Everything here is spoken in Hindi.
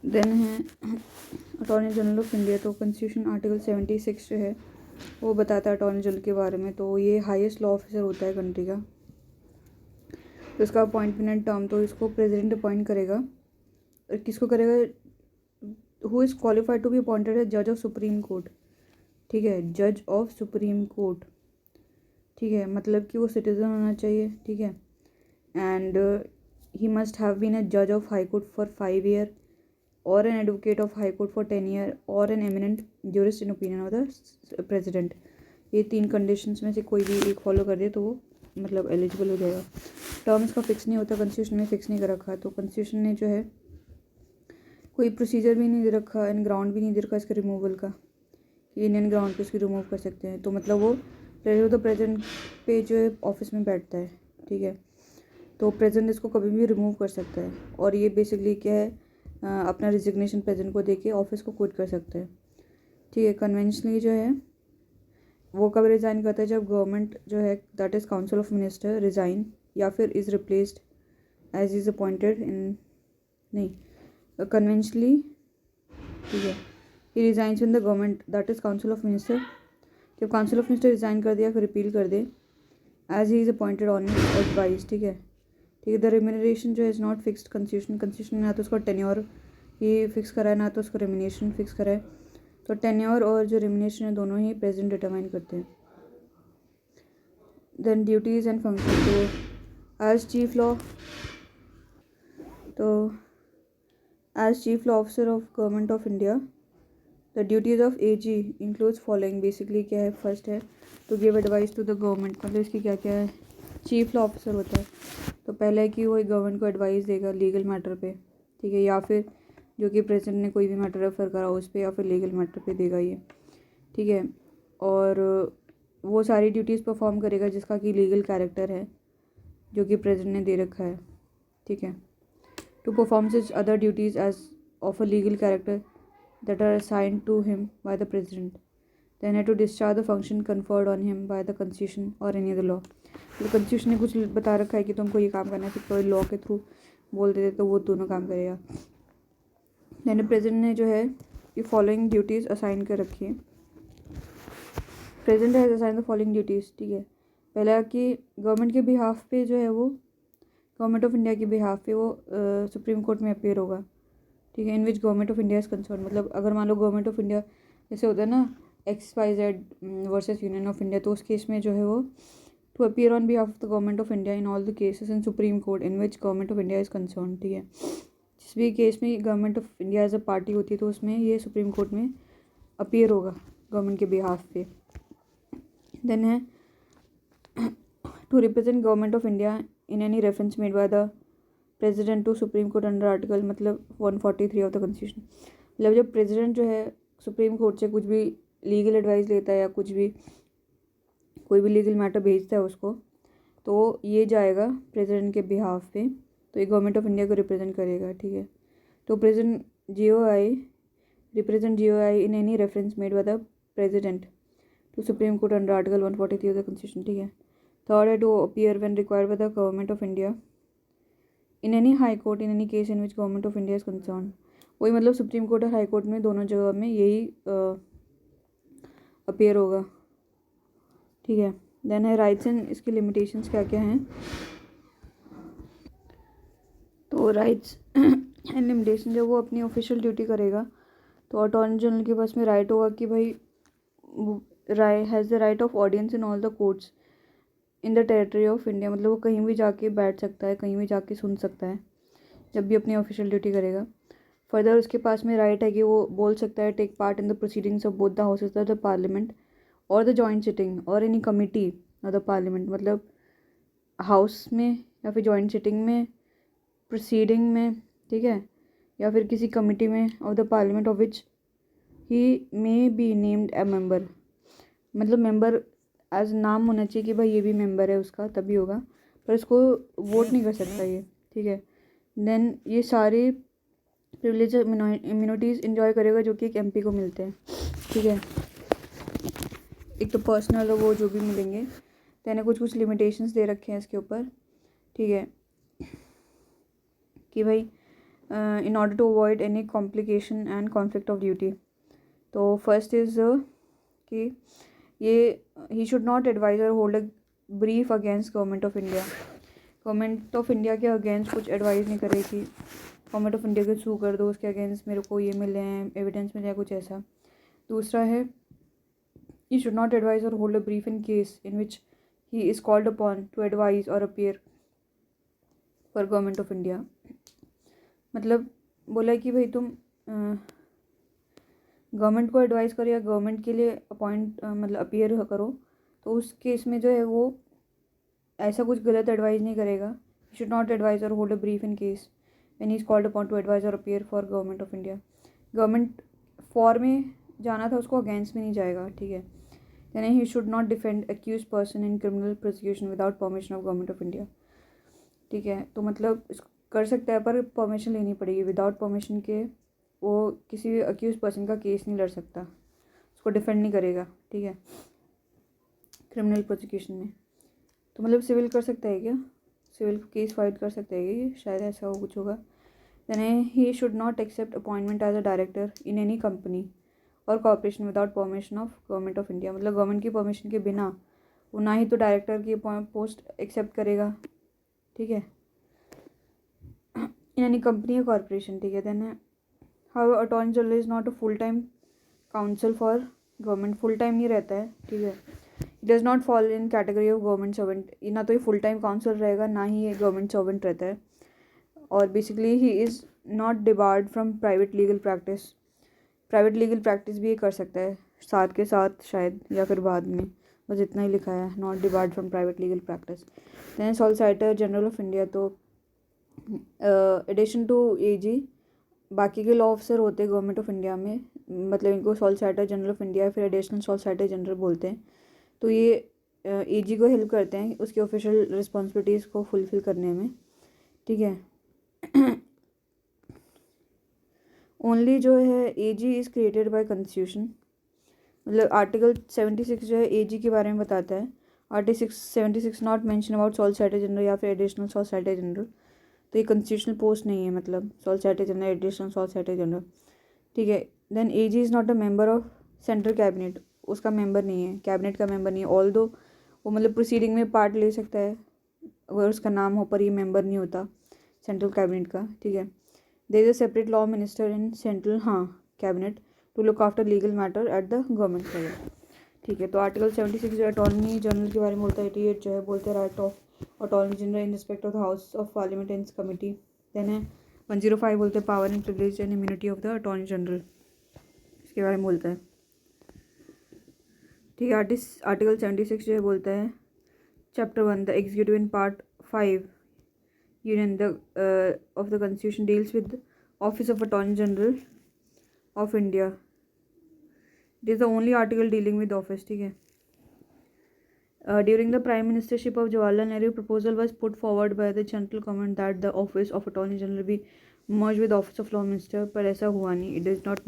देन है अटॉर्नी जनरल ऑफ इंडिया। तो कॉन्स्टिट्यूशन आर्टिकल 76 जो है वो बताता है अटॉर्नी जनरल के बारे में। तो ये हाईएस्ट लॉ ऑफिसर होता है कंट्री का। तो इसका अपॉइंटमेंट एंड टर्म, तो इसको प्रेसिडेंट अपॉइंट करेगा। और किसको करेगा? Who is qualified to be appointed as जज ऑफ सुप्रीम कोर्ट। ठीक है, जज ऑफ सुप्रीम कोर्ट। ठीक है, मतलब कि वो सिटीजन होना चाहिए। ठीक है, and he must have been a जज of High Court for 5 year और an advocate of High Court for 10 year और an eminent jurist in opinion of the President. ये 3 कंडीशंस में से कोई भी एक फॉलो कर दे तो वो मतलब एलिजिबल हो जाएगा। टर्म इसका फिक्स नहीं होता, कॉन्स्टिट्यूशन में फिक्स नहीं कर रखा। तो कॉन्स्टिट्यूशन ने जो है कोई प्रोसीजर भी नहीं दे रखा एंड ग्राउंड भी नहीं दे रखा इसके रिमूवल का, कि इंडियन ग्राउंड पे इसकी रिमूव कर सकते हैं। तो मतलब वो प्रेसिडेंट पे जो है ऑफिस में बैठता है। ठीक है, तो प्रेसिडेंट इसको कभी भी रिमूव कर सकता है। और ये बेसिकली क्या है, अपना रिजिग्नेशन प्रेसिडेंट को देके ऑफिस को क्विट कर सकता है। ठीक है, कन्वेंशनली जो है वो कब रिज़ाइन करता है? जब गवर्नमेंट जो है that is council of minister resign या फिर is replaced as is appointed in, नहीं कन्वेंशनली। ठीक है, he resigns in the government that is council of minister. जब काउंसिल ऑफ मिनिस्टर रिज़ाइन कर दिया फिर रिपील कर दे, as he is appointed on advice. ठीक है, ठीक है। द रेम्यूनरेशन जो है इज़ नॉट फिक्स्ड। कॉन्स्टिट्यूशन ने ना तो उसका टेन्योर ही फिक्स करा है ना तो उसका रेम्यूनरेशन फिक्स करा है। तो टेन्योर और जो रेम्यूनरेशन है दोनों ही प्रेसिडेंट डिटरमाइन करते हैं। Then duties and function. तो as chief law officer of government of India the duties of AG includes following. Basically क्या है, फर्स्ट है to give advice to the government. मतलब इसकी क्या क्या है, चीफ लॉ ऑफिसर होता है। तो पहले है कि वो गवर्नमेंट को एडवाइस देगा लीगल मैटर पे। ठीक है, या फिर जो कि प्रेसिडेंट ने कोई भी मैटर रेफर करा उस पर या फिर लीगल मैटर पे देगा ये। ठीक है, और वो सारी ड्यूटीज़ परफॉर्म करेगा जिसका कि लीगल कैरेक्टर है जो कि प्रेसिडेंट ने दे रखा है। ठीक है, to perform such other duties as of a legal character that are assigned to him by the president. Then to discharge the function conferred on him by the constitution or any other law. तो constitution ने कुछ बता रखा है कि तुमको ये काम करना है, फिर कोई लॉ के थ्रू बोल देते तो वो दोनों काम करेगा। then प्रेसिडेंट ने जो है ये फॉलोइंग ड्यूटीज़ असाइन कर रखी है। President has assign the following duties. ठीक है, पहला कि गवर्नमेंट के बिहाफ पे जो है वो गवर्नमेंट ऑफ इंडिया के बिहाफ पे वो सुप्रीम कोर्ट में अपेयर होगा। ठीक है, in which government of India is concern. मतलब अगर मान लो गवर्नमेंट ऑफ इंडिया जैसे होता है ना XYZ versus union of India, तो उस केस में जो है वो to appear on behalf of the government of India in all the cases in supreme court in which government of India is concern. ठीक है, जिस भी केस में government of India as a party होती है तो उसमें ये सुप्रीम कोर्ट में अपीयर होगा गवर्नमेंट के बिहाफ पे। देन है to represent government of India in any reference made by the president to supreme court under article मतलब 143 ऑफ द कॉन्स्टिट्यूशन। मतलब जब प्रेसिडेंट जो है सुप्रीम कोर्ट से कुछ भी लीगल एडवाइस लेता है या कुछ भी कोई भी लीगल मैटर भेजता है उसको, तो ये जाएगा प्रेसिडेंट के बिहाफ पे। तो ये गवर्नमेंट ऑफ इंडिया को रिप्रेजेंट करेगा। ठीक है, तो president represent GOI in any reference made by the president to supreme court under article 143 of the constitution. ठीक है, थर्ड है to appear when required by the government of India in any high court in any case in which government of India is concern. वही मतलब सुप्रीम कोर्ट और हाई कोर्ट में दोनों जगह में यही अपीयर होगा। ठीक है, देन है राइट्स एंड इसकी लिमिटेशंस क्या क्या हैं। तो राइट्स एंड लिमिटेशन जब वो अपनी ऑफिशियल ड्यूटी करेगा तो अटॉर्नी जनरल के पास में राइट होगा कि भाई has the right of audience in all the courts in the territory of India. मतलब वो कहीं भी जाके बैठ सकता है, कहीं भी जाके सुन सकता है जब भी अपनी ऑफिशियल ड्यूटी करेगा। फर्दर उसके पास में राइट है कि वो बोल सकता है take part in the proceedings of both the houses of the parliament और द जॉइंट सिटिंग और any committee of the parliament. मतलब हाउस में या फिर जॉइंट सिटिंग में, प्रोसीडिंग में, ठीक है, या फिर किसी कमिटी में of the parliament of which he may be named a member. मतलब मेंबर एज नाम होना चाहिए कि भाई ये भी मेंबर है उसका, तभी होगा, पर इसको वोट नहीं कर सकता ये। ठीक है, देन ये सारे प्रिविलेज इम्यूनिटीज़ इन्जॉय करेगा जो कि एक MP को मिलते हैं। ठीक है, एक तो पर्सनल वो जो भी मिलेंगे। मैंने कुछ लिमिटेशंस दे रखे हैं इसके ऊपर। ठीक है, कि भाई in order to avoid any complication and conflict of duty. तो फर्स्ट इज़ कि ये ही शुड नॉट एडवाइज और hold a brief against government of India. Government of India के अगेंस्ट कुछ एडवाइस नहीं करेगी. गवर्नमेंट ऑफ इंडिया को सू कर दो, उसके अगेंस्ट मेरे को ये मिले हैं, एविडेंस मिले हैं, कुछ ऐसा. दूसरा है he should not advise or hold a brief in case in which he is called upon to advise or appear for government of India. मतलब बोला कि भाई तुम गवर्नमेंट को एडवाइस करो या गवर्नमेंट के लिए अपॉइंट मतलब अपीयर करो, तो उस केस में जो है वो ऐसा कुछ गलत एडवाइस नहीं करेगा. he should not advise or hold a brief in case when he is called upon to advise or appear for government of India. Government for में जाना था, उसको अगेंस्ट में नहीं जाएगा. ठीक है. then he should not defend accused person in criminal prosecution without permission of government of India. ठीक है. तो मतलब कर सकता है पर परमिशन लेनी पड़ेगी. विदाउट परमिशन के वो किसी भी अक्यूज पर्सन का केस नहीं लड़ सकता, उसको डिफेंड नहीं करेगा. ठीक है. क्रिमिनल प्रोसिक्यूशन में तो मतलब सिविल कर सकता है क्या, सिविल केस फाइट कर सकता है ये, शायद ऐसा हो कुछ होगा. Then he should not accept appointment as a director in any company और corporation without permission of government of India. मतलब गवर्नमेंट की परमिशन के बिना वो ना ही तो डायरेक्टर की पोस्ट एक्सेप्ट करेगा. ठीक है. इन एनी कंपनी या कॉर्पोरेशन. ठीक है. Then how attorney general is not a full time council for government. Full time नहीं रहता है. ठीक है. It does not fall in category of government servant. ना तो ये फुल टाइम काउंसिल रहेगा, ना ही ये गवर्नमेंट सर्वेंट रहता है. और basically he is not debarred from private legal practice. Private legal practice भी ये कर सकता है साथ के साथ शायद, या फिर बाद में. बस इतना ही लिखा है, not debarred from private legal practice. Than solicitor general of India. तो एडिशन टू एजी बाकी के लॉ ऑफिसर होते हैं गवर्नमेंट ऑफ इंडिया में, मतलब इनको सॉलिसिटर जनरल ऑफ इंडिया फिर एडिशनल सॉलिसिटर जनरल बोलते हैं. तो ये एजी को हेल्प करते हैं उसकी ऑफिशियल रिस्पॉन्सिबिलिटीज़ को फुलफिल करने में. ठीक है. ओनली जो है एजी इज़ क्रिएटेड बाय कॉन्स्टिट्यूशन. मतलब आर्टिकल 76 जो है एजी के बारे में बताता है. Article 76 not mention about solicitor general या फिर एडिशनल सॉलिसिटर जनरल. तो ये कॉन्स्टिट्यूशनल पोस्ट नहीं है, मतलब solicitor general, additional solicitor general. ठीक है. Then AG is not a member of central cabinet. उसका मेंबर नहीं है, कैबिनेट का मेंबर नहीं है. ऑल दो वो मतलब प्रोसीडिंग में पार्ट ले सकता है अगर उसका नाम हो, पर ये मेंबर नहीं होता सेंट्रल कैबिनेट का. ठीक है. There is a separate law minister in central cabinet to look after legal matter at the government level. ठीक है. तो आर्टिकल 76 जो अटॉर्नी जनरल के बारे में बोलता है. 88 जो है बोलते हैं right of attorney general in respect of the house of parliament and committee. Then है 105 बोलते हैं power and privilege and immunity of the attorney general, इसके बारे में बोलता है. ठीक है. आर्टिकल 76 जो है बोलता है chapter 1 the executive in part 5 union the of the constitution deals with office of attorney general of India. It is the only article dealing with office. ठीक है. During the prime ministership of Jawaharlal Nehru proposal was put forward by the central government that the office of attorney general B merge with office of law minister, पर ऐसा हुआ नहीं. It is not